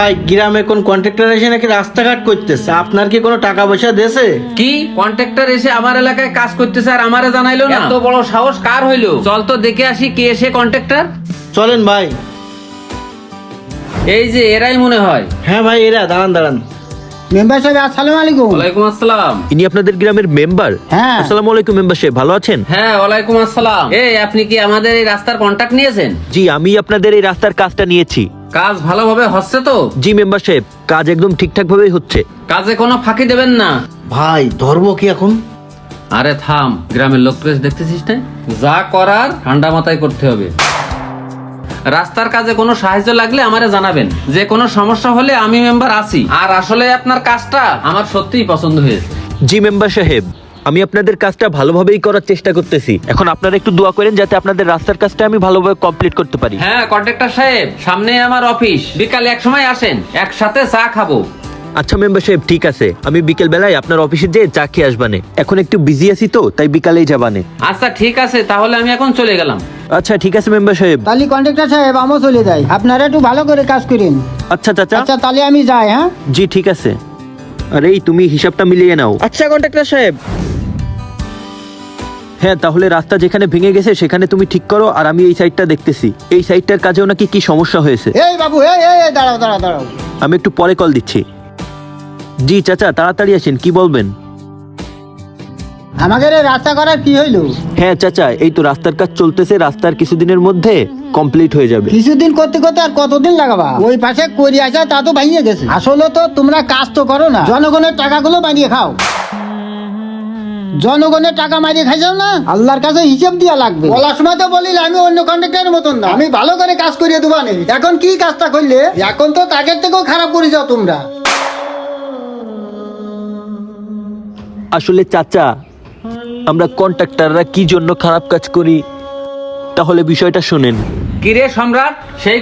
ভাই গ্রামে কোন কন্ট্রাক্টর এসে নাকি রাস্তাঘাট করতেছে, আপনার কি কোনো টাকা পয়সা দেছে? কি কন্ট্রাক্টর এসে আমার এলাকায় কাজ করতেছে আর আমারে জানাইলো না? এত বড় সাহস কার হইলো? চল তো দেখে আসি কে এসে কন্ট্রাক্টর। চলেন ভাই। এই যে এরাই মনে হয়। হ্যাঁ ভাই, এরা। দাঁড়ান দাঁড়ান। মেম্বার সাহেব আসসালামু আলাইকুম। ওয়ালাইকুম আসসালাম। ইনি আপনাদের গ্রামের মেম্বার? হ্যাঁ। আসসালামু আলাইকুম মেম্বার সাহেব, ভালো আছেন? হ্যাঁ ওয়ালাইকুম আসসালাম। এই আপনি কি আমাদের এই রাস্তার কন্ট্রাক্ট নিয়েছেন? জি, আমি আপনাদের এই রাস্তার কাজটা নিয়েছি। কাজ ভালোভাবে হচ্ছে তো? জি মেম্বার সাহেব, কাজ একদম ঠিকঠাক ভাবেই হচ্ছে। কাজে কোনো ফাঁকি দেবেন না। ভাই ধরবো কি এখন? আরে থাম, গ্রামের লোক প্রেস দেখতেছিস না? যা করার ঠান্ডা মাথায় করতে হবে। রাস্তার কাজে কোনো সাহায্য লাগলে আমারে জানাবেন। যে কোনো সমস্যা হলে আমি মেম্বার আছি। আর আসলে আপনার কাজটা আমার সত্যিই পছন্দ হয়েছে। জি মেম্বার সাহেব, আমি আপনাদের কাজটা ভালোভাবেই করার চেষ্টা করতেছি। এখন আপনারা একটু দোয়া করেন যাতে আপনাদের রাস্তার কাজটা আমি ভালোভাবে কমপ্লিট করতে পারি। হ্যাঁ কন্ট্রাক্টর সাহেব, সামনে আমার অফিস, বিকালে এক সময় আসেন, একসাথে চা খাবো। আচ্ছা মেম্বার সাহেব, ঠিক আছে, আমি বিকেল বেলায় আপনার অফিসে যেয়ে চা খেয়ে আসবানে। এখন একটু বিজি আছি তো, তাই বিকালেই যাবানে। আচ্ছা ঠিক আছে, তাহলে আমি এখন চলে গেলাম। আচ্ছা ঠিক আছে মেম্বার সাহেব। তাহলে কন্ট্রাক্টর সাহেব আমও চলে যাই, আপনারা একটু ভালো করে কাজ করেন। আচ্ছা চাচা। আচ্ছা তাহলে আমি যাই। হ্যাঁ জি ঠিক আছে। আরে এই তুমি হিসাবটা মিলিয়ে নাও। আচ্ছা কন্ট্রাক্টর সাহেব। হ্যাঁ, তাহলে রাস্তা যেখানে ভেঙে গেছে সেখানে তুমি ঠিক করো, আর আমি এই সাইডটা দেখতেছি। এই সাইডটার কাজেও নাকি কি সমস্যা হয়েছে। এই বাবু, এই এই এই, দাঁড়াও দাঁড়াও দাঁড়াও। আমি একটু পরে কল দিচ্ছি। জি চাচা, তাড়াতাড়ি আসেন, কি বলবেন? আমাদের এই রাস্তা করার কি হইলো? হ্যাঁ চাচা, এই তো রাস্তার কাজ চলতেছে, রাস্তার কিছুদিনের মধ্যে কমপ্লিট হয়ে যাবে। কিছুদিন করতে করতে আর কতদিন লাগাবা? ওই পাশে করি আসা তা তো ভেঙে গেছে। আসলে তো তোমরা কাজ তো করো না, জনগণের টাকাগুলো বানিয়ে খাও। জনগণের টাকা মারিয়ে খাইছো না, আল্লাহর কাছে হিসাব দিয়া লাগবে। বলার সময় তো বলিল আমি অন্য কন্ট্রাক্টরের মতন না, আমি ভালো করে কাজ করিয়ে দেবো। এখন কি কাজটা করলে? এখন তো তাদের থেকেও খারাপ করে যাও তোমরা। আসলে চাচা, আমরা কন্ট্রাক্টররা কি জন্য খারাপ কাজ করি, তাহলে বিষয়টা শোনেন। কিরে সম্রাট, সেই